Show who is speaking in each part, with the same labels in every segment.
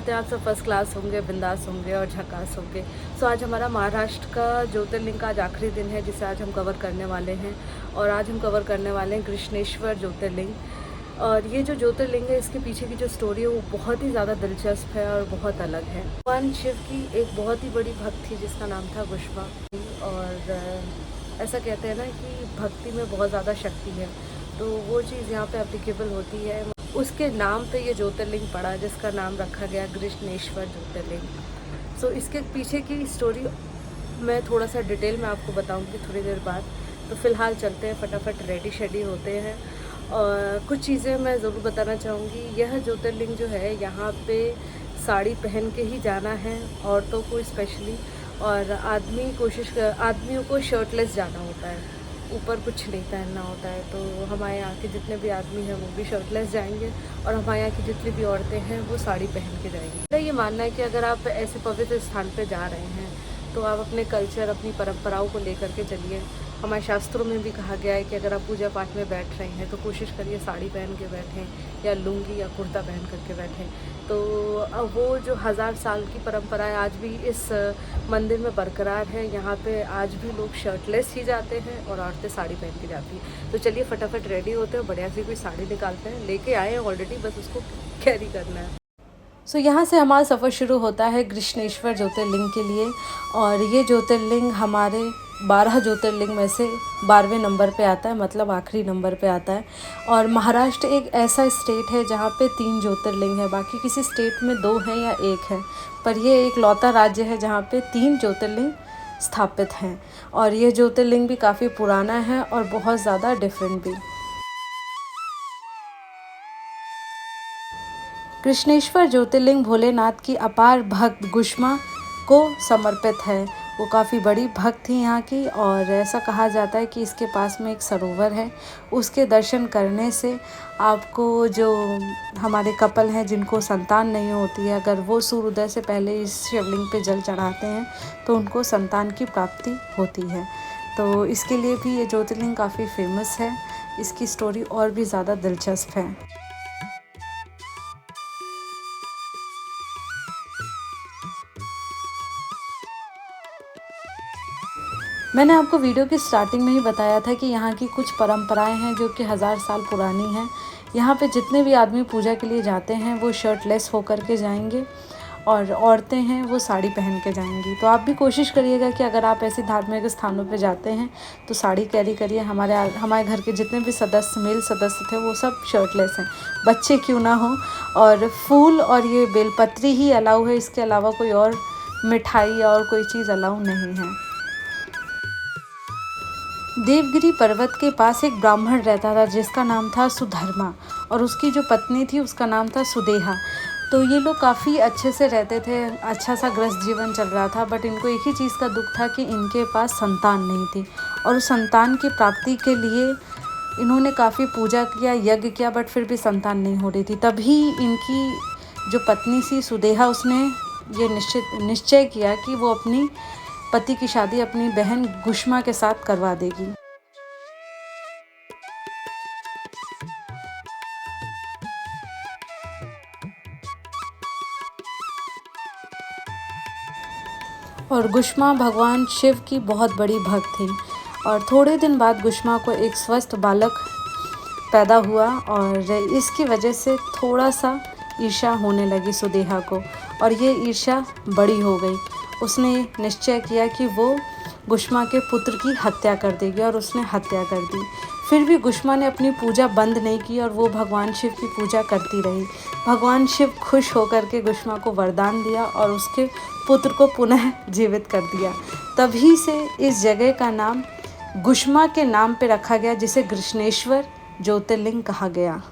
Speaker 1: करते हैं आप सब फर्स्ट क्लास होंगे, बिंदास होंगे और झकास होंगे। सो आज हमारा महाराष्ट्र का ज्योतिर्लिंग का आज आखिरी दिन है जिसे आज हम कवर करने वाले हैं। और आज हम कवर करने वाले हैं कृष्णेश्वर ज्योतिर्लिंग। और ये जो ज्योतिर्लिंग है इसके पीछे की जो स्टोरी है वो बहुत ही ज़्यादा दिलचस्प है और बहुत अलग है। भगवान शिव की एक बहुत ही बड़ी भक्त थी जिसका नाम था गुष्मा। और ऐसा कहते हैं ना कि भक्ति में बहुत ज़्यादा शक्ति है, तो वो चीज़ यहाँ पे एप्लीकेबल होती है। उसके नाम पे ये ज्योतिर्लिंग पड़ा जिसका नाम रखा गया कृष्णेश्वर ज्योतिर्लिंग। सो इसके पीछे की स्टोरी मैं थोड़ा सा डिटेल में आपको बताऊंगी थोड़ी देर बाद। तो फ़िलहाल चलते हैं, फटाफट रेडी शेडी होते हैं। और कुछ चीज़ें मैं ज़रूर बताना चाहूँगी। यह ज्योतिर्लिंग जो है यहाँ पे साड़ी पहन के ही जाना है औरतों को स्पेशली। और आदमियों को शर्टलेस जाना होता है, ऊपर कुछ नहीं पहनना होता है। तो हमारे यहाँ के जितने भी आदमी हैं वो भी शर्टलेस जाएंगे और हमारे यहाँ की जितनी भी औरतें हैं वो साड़ी पहन के जाएंगी। मेरा ये मानना है कि अगर आप ऐसे पवित्र स्थान पे जा रहे हैं तो आप अपने कल्चर, अपनी परंपराओं को लेकर के चलिए। हमारे शास्त्रों में भी कहा गया है कि अगर आप पूजा पाठ में बैठ रहे हैं तो कोशिश करिए साड़ी पहन के बैठें या लुंगी या कुर्ता पहन करके बैठें। तो वो जो 1000 साल की परंपरा है आज भी इस मंदिर में बरकरार है। यहाँ पे आज भी लोग शर्टलेस ही जाते हैं और औरतें साड़ी पहन के जाती हैं। तो चलिए फटाफट रेडी होते हैं, बढ़िया सी कोई साड़ी निकालते हैं, लेके आए हैं ऑलरेडी, बस उसको कैरी करना है। सो यहाँ से हमारा सफ़र शुरू होता है कृष्णेश्वर ज्योतिर्लिंग के लिए। और ये ज्योतिर्लिंग हमारे 12 ज्योतिर्लिंग में से 12वें नंबर पे आता है, मतलब आखिरी नंबर पे आता है। और महाराष्ट्र एक ऐसा स्टेट है जहाँ पे 3 ज्योतिर्लिंग है, बाकी किसी स्टेट में 2 हैं या 1 है, पर ये एक लौता राज्य है जहाँ पे 3 ज्योतिर्लिंग स्थापित हैं। और ये ज्योतिर्लिंग भी काफ़ी पुराना है और बहुत ज़्यादा डिफरेंट भी। कृष्णेश्वर ज्योतिर्लिंग भोलेनाथ की अपार भक्त गुष्मा को समर्पित है। वो काफ़ी बड़ी भक्त थी यहाँ की। और ऐसा कहा जाता है कि इसके पास में एक सरोवर है, उसके दर्शन करने से आपको, जो हमारे कपल हैं जिनको संतान नहीं होती है, अगर वो सूर्योदय से पहले इस शिवलिंग पे जल चढ़ाते हैं तो उनको संतान की प्राप्ति होती है। तो इसके लिए भी ये ज्योतिर्लिंग काफ़ी फेमस है। इसकी स्टोरी और भी ज़्यादा दिलचस्प है। मैंने आपको वीडियो की स्टार्टिंग में ही बताया था कि यहाँ की कुछ परंपराएं हैं जो कि 1000 साल पुरानी हैं। यहाँ पे जितने भी आदमी पूजा के लिए जाते हैं वो शर्टलेस होकर के जाएंगे और औरतें हैं वो साड़ी पहन के जाएंगी। तो आप भी कोशिश करिएगा कि अगर आप ऐसी धार्मिक स्थानों पे जाते हैं तो साड़ी कैरी करिए। हमारे घर के जितने भी मेल सदस्य थे वो सब शर्टलेस हैं, बच्चे क्यों ना हो। और फूल और ये बेलपत्री ही अलाउ है, इसके अलावा कोई और मिठाई या और कोई चीज़ अलाउ नहीं है। देवगिरी पर्वत के पास एक ब्राह्मण रहता था जिसका नाम था सुधर्मा, और उसकी जो पत्नी थी उसका नाम था सुदेहा। तो ये लोग काफ़ी अच्छे से रहते थे, अच्छा सा गृहस्थ जीवन चल रहा था। बट इनको एक ही चीज़ का दुख था कि इनके पास संतान नहीं थी। और उस संतान की प्राप्ति के लिए इन्होंने काफ़ी पूजा किया, यज्ञ किया, बट फिर भी संतान नहीं हो रही थी। तभी इनकी जो पत्नी सी सुदेहा, उसने ये निश्चय किया कि वो अपनी पति की शादी अपनी बहन गुष्मा के साथ करवा देगी। और गुष्मा भगवान शिव की बहुत बड़ी भक्त थी। और थोड़े दिन बाद गुष्मा को एक स्वस्थ बालक पैदा हुआ और इसकी वजह से थोड़ा सा ईर्ष्या होने लगी सुदेहा को, और ये ईर्ष्या बड़ी हो गई। उसने निश्चय किया कि वो गुष्मा के पुत्र की हत्या कर देगी, और उसने हत्या कर दी। फिर भी गुष्मा ने अपनी पूजा बंद नहीं की और वो भगवान शिव की पूजा करती रही। भगवान शिव खुश होकर के गुष्मा को वरदान दिया और उसके पुत्र को पुनः जीवित कर दिया। तभी से इस जगह का नाम गुष्मा के नाम पे रखा गया, जिसे कृष्णेश्वर ज्योतिर्लिंग कहा गया।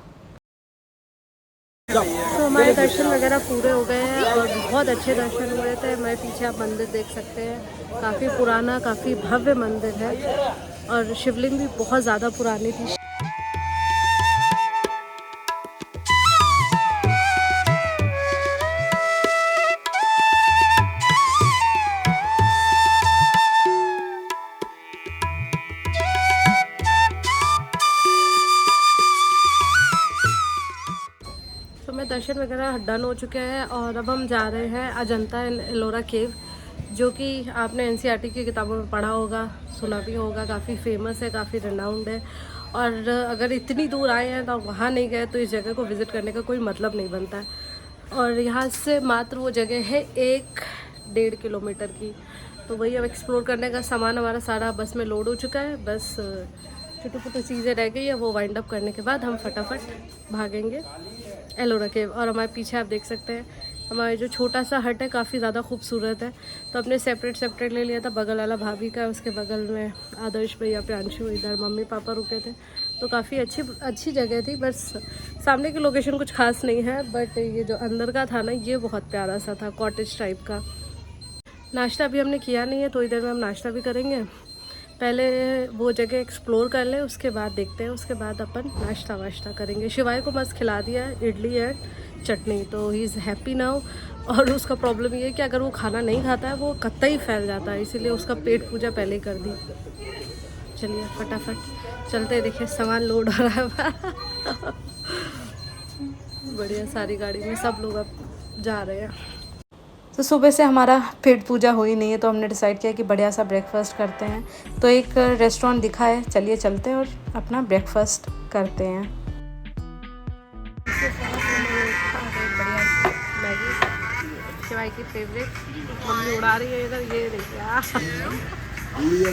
Speaker 1: तो हमारे दर्शन वगैरह पूरे हो गए हैं और बहुत अच्छे दर्शन हुए थे। मैं पीछे आप मंदिर देख सकते हैं, काफ़ी पुराना, काफ़ी भव्य मंदिर है और शिवलिंग भी बहुत ज़्यादा पुरानी थी। तो हमें दर्शन वगैरह डन हो चुके हैं और अब हम जा रहे हैं अजंता एंड एलोरा केव, जो कि आपने एनसीईआरटी की किताबों में पढ़ा होगा, सुना भी होगा, काफ़ी फेमस है, काफ़ी रेनाउंड है। और अगर इतनी दूर आए हैं तो वहाँ नहीं गए तो इस जगह को विज़िट करने का कोई मतलब नहीं बनता है। और यहाँ से मात्र वो जगह है 1-1.5 किलोमीटर की, तो वही अब एक्सप्लोर करने का सामान हमारा सारा बस में लोड हो चुका है। बस छोटी छोटी चीज़ें रह गई है, वो वाइंड अप करने के बाद हम फटाफट भागेंगे एलोरा केव। और हमारे पीछे आप देख सकते हैं हमारा जो छोटा सा हट है, काफ़ी ज़्यादा खूबसूरत है। तो अपने सेपरेट ले लिया था, बगल वाला भाभी का, उसके बगल में आदर्श भैया, प्रियांशु, इधर मम्मी पापा रुके थे। तो काफ़ी अच्छी जगह थी। बस सामने की लोकेशन कुछ खास नहीं है, बट ये जो अंदर का था ना, ये बहुत प्यारा सा था, कॉटेज टाइप का। नाश्ता अभी हमने किया नहीं है, थोड़ी देर में हम नाश्ता भी करेंगे। पहले वो जगह एक्सप्लोर कर लें, उसके बाद देखते हैं, उसके बाद अपन नाश्ता वाश्ता करेंगे। शिवाय को मस्त खिला दिया है इडली एंड चटनी, तो ही इज़ हैप्पी नाउ। और उसका प्रॉब्लम ये है कि अगर वो खाना नहीं खाता है वो कतई फैल जाता है, इसीलिए उसका पेट पूजा पहले ही कर दी। चलिए फटाफट चलते हैं, देखिए सामान लोड हो रहा है बढ़िया, सारी गाड़ी में सब लोग अब जा रहे हैं। तो सुबह से हमारा पेट पूजा हुई नहीं है, तो हमने डिसाइड किया कि बढ़िया सा ब्रेकफास्ट करते हैं। तो एक रेस्टोरेंट दिखा है, चलिए चलते हैं और अपना ब्रेकफास्ट करते हैं। मैगी शिवाई की फेवरेट, मम्मी उड़ा रही है इधर, ये देखिए ये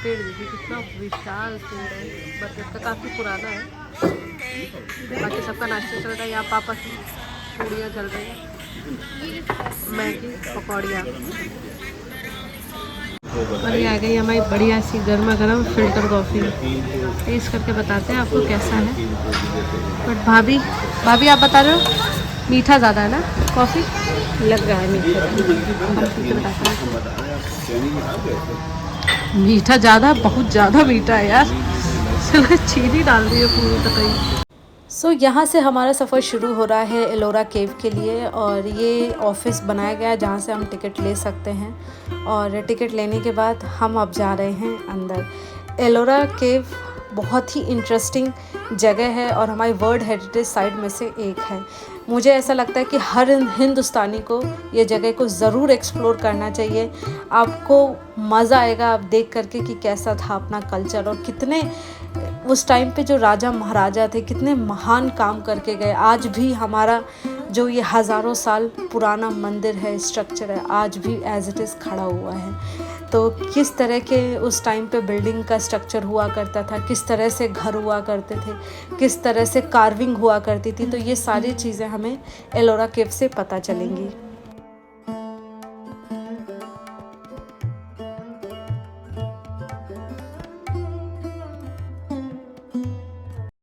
Speaker 1: पेड़ देखिए कितना विशाल पेड़ है, बट इसका काफ़ी पुराना है। बाकी सबका नाश्ता चल रहा है, यहाँ पापा की पूड़ियाँ चल रही हैं, मैगी पकौड़ियाँ। और ये आ गई हमारी बढ़िया सी गर्मा गर्म फिल्टर कॉफ़ी। टेस्ट करके बताते हैं आपको कैसा है। बट भाभी आप बता रहे हो मीठा ज़्यादा है ना, कॉफ़ी लग रहा है मीठा। मीठा ज़्यादा, बहुत ज़्यादा मीठा है यार, चलो चीनी डाल दी है पूरी बताइए। सो यहाँ से हमारा सफ़र शुरू हो रहा है एलोरा केव के लिए, और ये ऑफिस बनाया गया है जहाँ से हम टिकट ले सकते हैं। और टिकट लेने के बाद हम अब जा रहे हैं अंदर। एलोरा केव बहुत ही इंटरेस्टिंग जगह है और हमारी वर्ल्ड हेरिटेज साइट में से एक है। मुझे ऐसा लगता है कि हर हिंदुस्तानी को ये जगह को ज़रूर एक्सप्लोर करना चाहिए। आपको मज़ा आएगा आप देख करके कि कैसा था अपना कल्चर, और कितने उस टाइम पे जो राजा महाराजा थे कितने महान काम करके गए। आज भी हमारा जो ये हज़ारों साल पुराना मंदिर है, स्ट्रक्चर है, आज भी एज इट इज़ खड़ा हुआ है। तो किस तरह के उस टाइम पे बिल्डिंग का स्ट्रक्चर हुआ करता था, किस तरह से घर हुआ करते थे, किस तरह से कार्विंग हुआ करती थी, तो ये सारी चीज़ें हमें एलोरा केव से पता चलेंगी।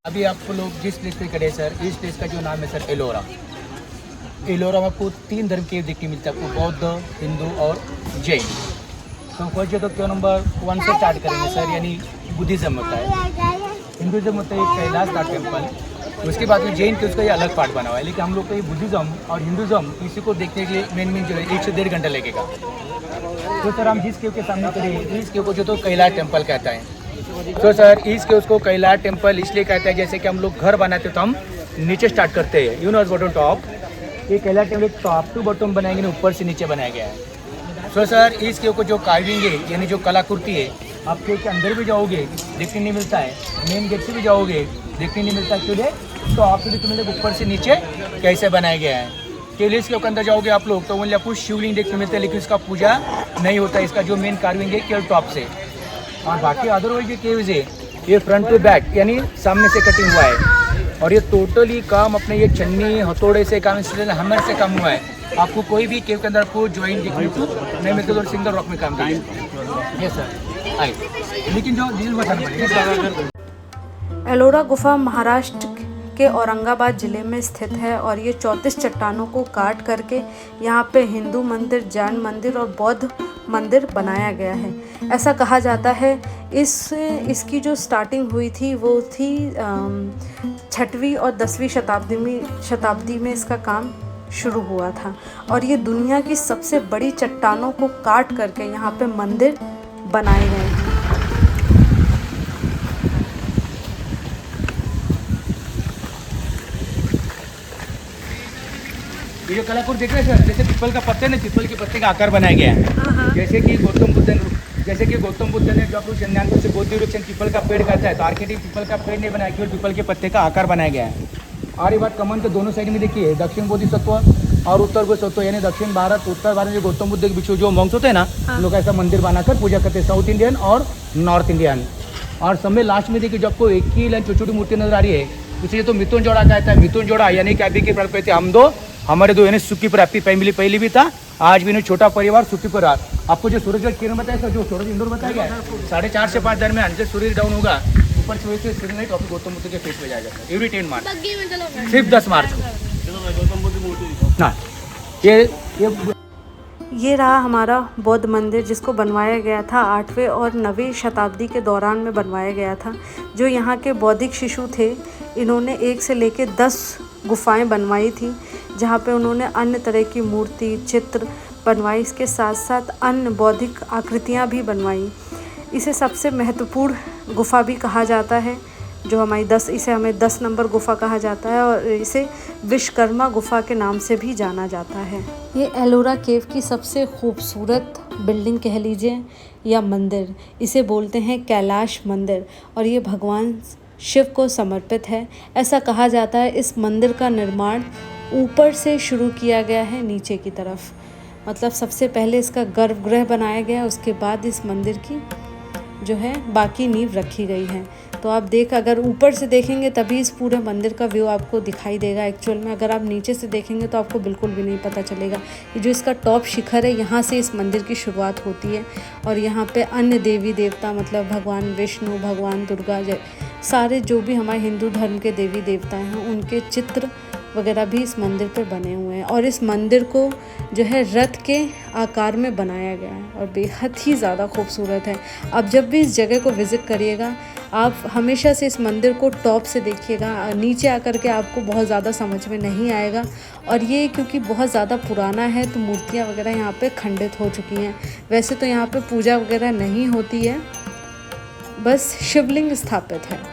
Speaker 2: अभी आपको लोग जिस प्लेस पे खड़े सर, इस प्लेस का जो नाम है सर एलोरा। एलोरा में आपको 3 धर्म के देखने मिलता है, आपको बौद्ध, हिंदू और जैन। तो फर्स्ट जो तो क्यों नंबर 1 से स्टार्ट करेंगे सर, यानी बुद्धिज़्म होता है, हिंदुज़म होता है कैलाश का टेम्पल, उसके बाद में जैन के उसका ये अलग पार्ट बना हुआ है। लेकिन हम लोग को ये बुद्धिज़्म और हिंदुज़म इसी को देखने के लिए मेन जो है 1 से 1.5 घंटा लगेगा। तो सर हम जिस केव के सामने करें, इस केव को जो तो कैलाश टेम्पल कहता है। तो सर इस केव को कैलाश टेम्पल इसलिए कहता है, जैसे कि हम लोग घर बनाते तो हम नीचे स्टार्ट करते हैं, यू नो बॉटम टॉप। ये Kailash temple top to bottom बनाएंगे ना, ऊपर से नीचे बनाया गया है। तो सर इस केव को जो कार्विंग है, यानी जो कलाकृति है, आप केव के अंदर भी जाओगे देखने नहीं मिलता है, मेन गेट से भी जाओगे देखने नहीं मिलता एक्चुअली। तो आपको भी तुम्हें ऊपर से नीचे कैसे बनाया गया है। केवल के अंदर जाओगे आप लोग तो आपको शिवलिंग देखने मिलता है, लेकिन इसका पूजा नहीं होता है। इसका जो मेन कार्विंग है केवल टॉप से, और बाकी अदरवाइज ये केव्स है ये फ्रंट टू बैक यानी सामने से कटिंग हुआ है। और ये टोटली काम अपने ये छन्नी हथौड़े से काम, हैमर से काम हुआ है। आपको कोई भी केव के अंदर आपको ज्वाइन देखने को नहीं मिलता, और सिंगल रॉक में काम करेंगे। यस सर आई, लेकिन जो डील बताना
Speaker 1: एलोरा गुफा महाराष्ट्र के औरंगाबाद ज़िले में स्थित है, और ये 34 चट्टानों को काट करके यहाँ पे हिंदू मंदिर, जैन मंदिर और बौद्ध मंदिर बनाया गया है। ऐसा कहा जाता है इसकी जो स्टार्टिंग हुई थी वो थी 6वीं और 10वीं शताब्दी में इसका काम शुरू हुआ था। और ये दुनिया की सबसे बड़ी चट्टानों को काट करके यहाँ पे मंदिर बनाए गए हैं।
Speaker 2: ये कलाकृति देख रहे हैं सर, जैसे पीपल का पत्ते ने पीपल के पत्ते का आकार बनाया गया है। जैसे कि गौतम बुद्ध ने जो आपको चंद्रयान से बोधि वृक्ष पीपल का पेड़ कहता है, तो आर्किटेक्ट पीपल का पेड़ नहीं बनाया, केवल पीपल के पत्ते का आकार बनाया गया है। और ये बात कमन के दोनों साइड में देखिए, दक्षिण बोधिसत्व और उत्तर बोधिसत्व, यानी दक्षिण भारत उत्तर भारत जो गौतम बुद्ध के बीच जो मंक्स होते हैं ना, लोग ऐसा मंदिर बनाकर पूजा करते हैं, साउथ इंडियन और नॉर्थ इंडियन। और सब में लास्ट में देखिए, जो आपको एक ही लाइन छोटी छोटी मूर्ति नजर आ रही है, इसलिए तो मिथुन जोड़ा कहता है। मिथुन जोड़ा यानी कि अभी के कहते हैं हम दो, हमारे दो, यानी सुखी पर हैप्पी फैमिली पहले भी था, आज भी नहीं, छोटा परिवार सुखी परिवार। आपको जो सूरज का किरण बताया सर, जो सूरज इंदौर बताया गया 4:30 से 5 दरमियान, जब सूर्य डाउन होगा ऊपर से वैसे सूर्य टॉपिक गौतम बुद्ध के फेस पे जाएगा एवरी 10 मार्च, सिर्फ 10 मार्च ना।
Speaker 1: ये रहा हमारा बौद्ध मंदिर, जिसको बनवाया गया था 8वें और 9वीं शताब्दी के दौरान में बनवाया गया था। जो यहाँ के बौद्धिक शिशु थे, इन्होंने 1 से लेकर 10 गुफाएं बनवाई थी, जहाँ पे उन्होंने अन्य तरह की मूर्ति चित्र बनवाई। इसके साथ साथ अन्य बौद्धिक आकृतियाँ भी बनवाई। इसे सबसे महत्वपूर्ण गुफा भी कहा जाता है, जो इसे हमें 10 नंबर गुफा कहा जाता है, और इसे विश्वकर्मा गुफा के नाम से भी जाना जाता है। ये एलोरा केव की सबसे खूबसूरत बिल्डिंग कह लीजिए या मंदिर, इसे बोलते हैं कैलाश मंदिर, और ये भगवान शिव को समर्पित है। ऐसा कहा जाता है इस मंदिर का निर्माण ऊपर से शुरू किया गया है नीचे की तरफ, मतलब सबसे पहले इसका गर्भगृह बनाया गया, उसके बाद इस मंदिर की जो है बाकी नींव रखी गई है। तो आप अगर ऊपर से देखेंगे तभी इस पूरे मंदिर का व्यू आपको दिखाई देगा। एक्चुअल में अगर आप नीचे से देखेंगे तो आपको बिल्कुल भी नहीं पता चलेगा। ये जो इसका टॉप शिखर है, यहाँ से इस मंदिर की शुरुआत होती है, और यहाँ पे अन्य देवी देवता, मतलब भगवान विष्णु, भगवान दुर्गा, सारे जो भी हमारे हिंदू धर्म के देवी देवता हैं, उनके चित्र वगैरह भी इस मंदिर पे बने हुए हैं। और इस मंदिर को जो है रथ के आकार में बनाया गया है, और बेहद ही ज़्यादा खूबसूरत है। अब जब भी इस जगह को विज़िट करिएगा, आप हमेशा से इस मंदिर को टॉप से देखिएगा, नीचे आकर के आपको बहुत ज़्यादा समझ में नहीं आएगा। और ये क्योंकि बहुत ज़्यादा पुराना है, तो मूर्तियाँ वगैरह यहाँ पे खंडित हो चुकी हैं। वैसे तो यहाँ पे पूजा वगैरह नहीं होती है, बस शिवलिंग स्थापित है।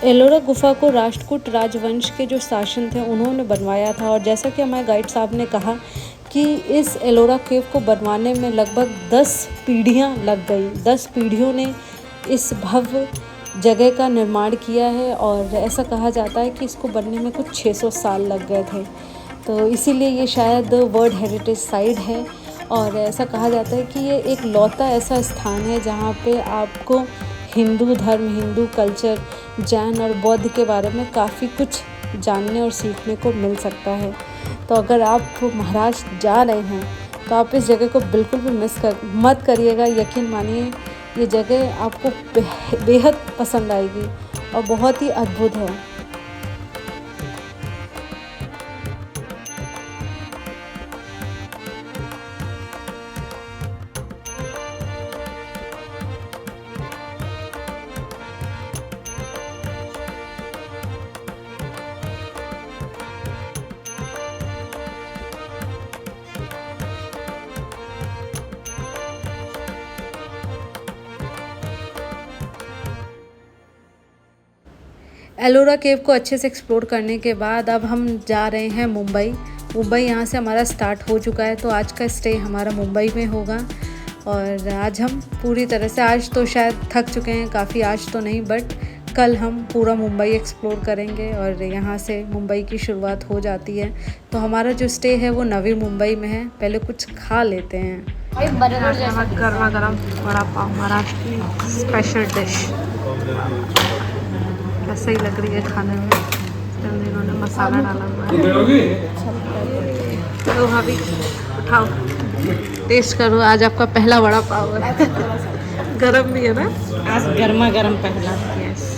Speaker 1: एलोरा गुफा को राष्ट्रकूट राजवंश के जो शासक थे, उन्होंने बनवाया था। और जैसा कि हमारे गाइड साहब ने कहा कि इस एलोरा केव को बनवाने में लगभग 10 पीढ़ियाँ लग गई। 10 पीढ़ियों ने इस भव्य जगह का निर्माण किया है, और ऐसा कहा जाता है कि इसको बनने में कुछ 600 साल लग गए थे। तो इसीलिए ये शायद वर्ल्ड हेरिटेज साइट है, और ऐसा कहा जाता है कि ये एक लौता ऐसा स्थान है जहाँ पे आपको हिंदू धर्म, हिंदू कल्चर, जैन और बौद्ध के बारे में काफ़ी कुछ जानने और सीखने को मिल सकता है। तो अगर आप महाराष्ट्र जा रहे हैं तो आप इस जगह को बिल्कुल भी मत करिएगा। यकीन मानिए, ये जगह आपको बेहद पसंद आएगी और बहुत ही अद्भुत है। एलोरा केव को अच्छे से एक्सप्लोर करने के बाद अब हम जा रहे हैं मुंबई। यहाँ से हमारा स्टार्ट हो चुका है, तो आज का स्टे हमारा मुंबई में होगा। और आज हम पूरी तरह से, आज तो शायद थक चुके हैं काफ़ी, आज तो नहीं, बट कल हम पूरा मुंबई एक्सप्लोर करेंगे, और यहाँ से मुंबई की शुरुआत हो जाती है। तो हमारा जो स्टे है वो नवी मुंबई में है। पहले कुछ खा लेते हैं। गर्मा गर्म वड़ा पाव, महाराष्ट्र की स्पेशल डिश, ऐसे ही लग रही है खाने में। इन्होंने मसाला डाला हुआ है। तो भाभी उठाओ, टेस्ट करो। आज आपका पहला वड़ा पाव है। गरम भी है ना
Speaker 3: आज, गर्मा गर्म पहला।
Speaker 1: यस,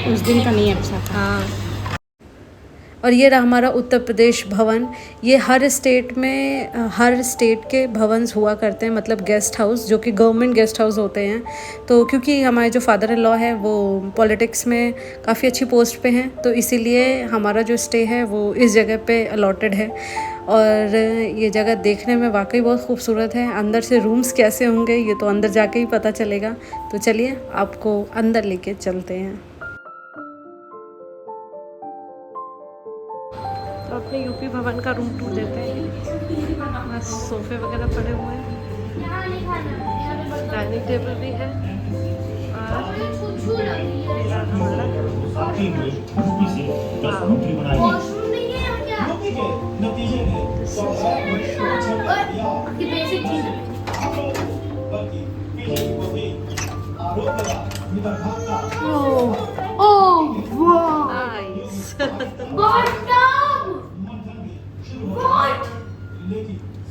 Speaker 3: उस दिन का नहीं अच्छा था।
Speaker 1: हाँ। और ये रहा हमारा उत्तर प्रदेश भवन। ये हर स्टेट के भवन्स हुआ करते हैं, मतलब गेस्ट हाउस, जो कि गवर्नमेंट गेस्ट हाउस होते हैं। तो क्योंकि हमारे जो फादर इन लॉ है वो पॉलिटिक्स में काफ़ी अच्छी पोस्ट पे हैं, तो इसीलिए हमारा जो स्टे है वो इस जगह पे अलॉटेड है। और ये जगह देखने में वाकई बहुत खूबसूरत है। अंदर से रूम्स कैसे होंगे ये तो अंदर जाके ही पता चलेगा। तो चलिए आपको अंदर लेके चलते हैं। भवन का रूम टूर देते हैं। बस सोफे वगैरह पड़े हुए हैं, डाइनिंग टेबल भी है और मेरा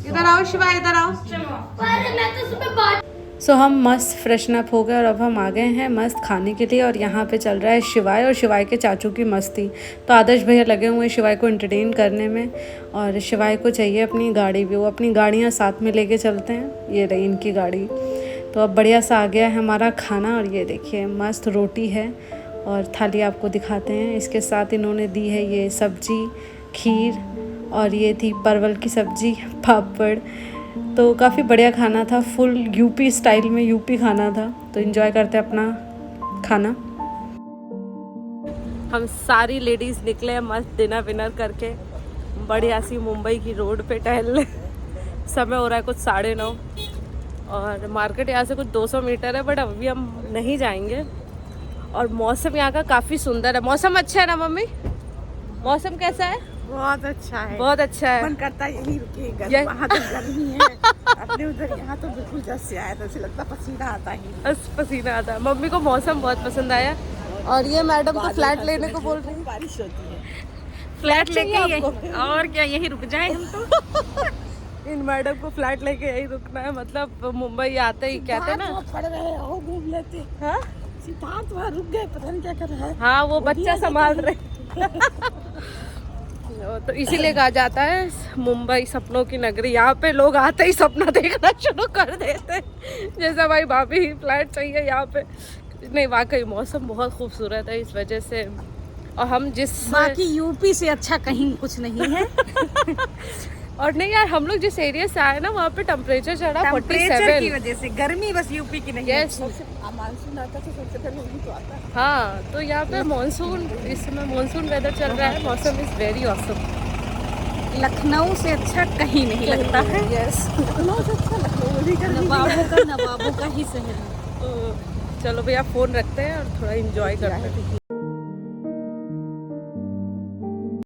Speaker 1: इधर आओ शिवा, इधर आओ। सो हम मस्त फ्रेशन अप हो गए और अब हम आ गए हैं मस्त खाने के लिए। और यहाँ पे चल रहा है शिवाय और शिवाय के चाचू की मस्ती। तो आदर्श भैया लगे हुए हैं शिवाय को एंटरटेन करने में, और शिवाय को चाहिए अपनी गाड़ी भी, वो अपनी गाड़ियाँ साथ में लेके चलते हैं। ये रही इनकी गाड़ी। तो अब बढ़िया सा आ गया है हमारा खाना, और ये देखिए मस्त रोटी है और थाली आपको दिखाते हैं। इसके साथ इन्होंने दी है ये सब्जी, खीर, और ये थी परवल की सब्जी, पापड़। तो काफ़ी बढ़िया खाना था, फुल यूपी स्टाइल में यूपी खाना था। तो एंजॉय करते हैं अपना खाना। हम सारी लेडीज़ निकले हैं मस्त डिनर विनर करके बढ़िया सी मुंबई की रोड पे टहलने। समय हो रहा है कुछ 9:30 और मार्केट यहाँ से कुछ 200 मीटर है, बट अभी हम नहीं जाएंगे। और मौसम यहाँ का काफ़ी सुंदर है। मौसम अच्छा है ना मम्मी? मौसम कैसा है?
Speaker 3: बहुत अच्छा है,
Speaker 1: बहुत अच्छा है।
Speaker 3: मन करता है यहीं रुके,
Speaker 1: ये-
Speaker 3: वहाँ तो गर्मी है अपने उधर, यहाँ तो बिल्कुल जस से आया, तो ऐसे लगता पसीना आता ही।
Speaker 1: बस पसीना आता है। मम्मी को मौसम बहुत पसंद आया। और ये मैडम को फ्लैट लेने को बोल रही है।
Speaker 3: बारिश होती है,
Speaker 1: फ्लैट
Speaker 3: लेके यहीं, और क्या यहीं रुक जाए हम तो।
Speaker 1: इन मैडम को फ्लैट लेके यही रुकना है, मतलब मुंबई आते ही कहते हैं ना।
Speaker 3: पड़ रहे हो घूम लेते।
Speaker 1: हाँ
Speaker 3: सिद्धार्थ वहाँ रुक गए, पता नहीं क्या कर रहा है।
Speaker 1: हाँ, वो बच्चा संभाल रहे। तो इसीलिए कहा जाता है मुंबई सपनों की नगरी। यहाँ पे लोग आते ही सपना देखना शुरू कर देते हैं, जैसा भाई भाभी फ्लैट चाहिए यहाँ पे। नहीं, वाकई मौसम बहुत खूबसूरत है इस वजह से। और हम जिस
Speaker 3: बाकी यूपी से अच्छा कहीं कुछ नहीं है।
Speaker 1: और नहीं यार, हम लोग जिस एरिया से आए ना वहाँ पे टेम्परेचर चढ़ा
Speaker 3: टेम्परेचर की
Speaker 1: 47।
Speaker 3: वजह से गर्मी बस यूपी की नहीं
Speaker 1: Yes.
Speaker 3: है। मानसून आता तो सबसे पहले यही तो आता है।
Speaker 1: हाँ, तो यहाँ पे मानसून, इस समय मानसून वेदर चल रहा है। मौसम इज़ वेरी ऑसम।
Speaker 3: लखनऊ से अच्छा कहीं नहीं लगता है।
Speaker 1: यस,
Speaker 3: लखनऊ से अच्छा लखनऊ भी नवाबों का ही शहर है।
Speaker 1: तो चलो भैया फ़ोन रखते हैं और थोड़ा इंजॉय करते हैं।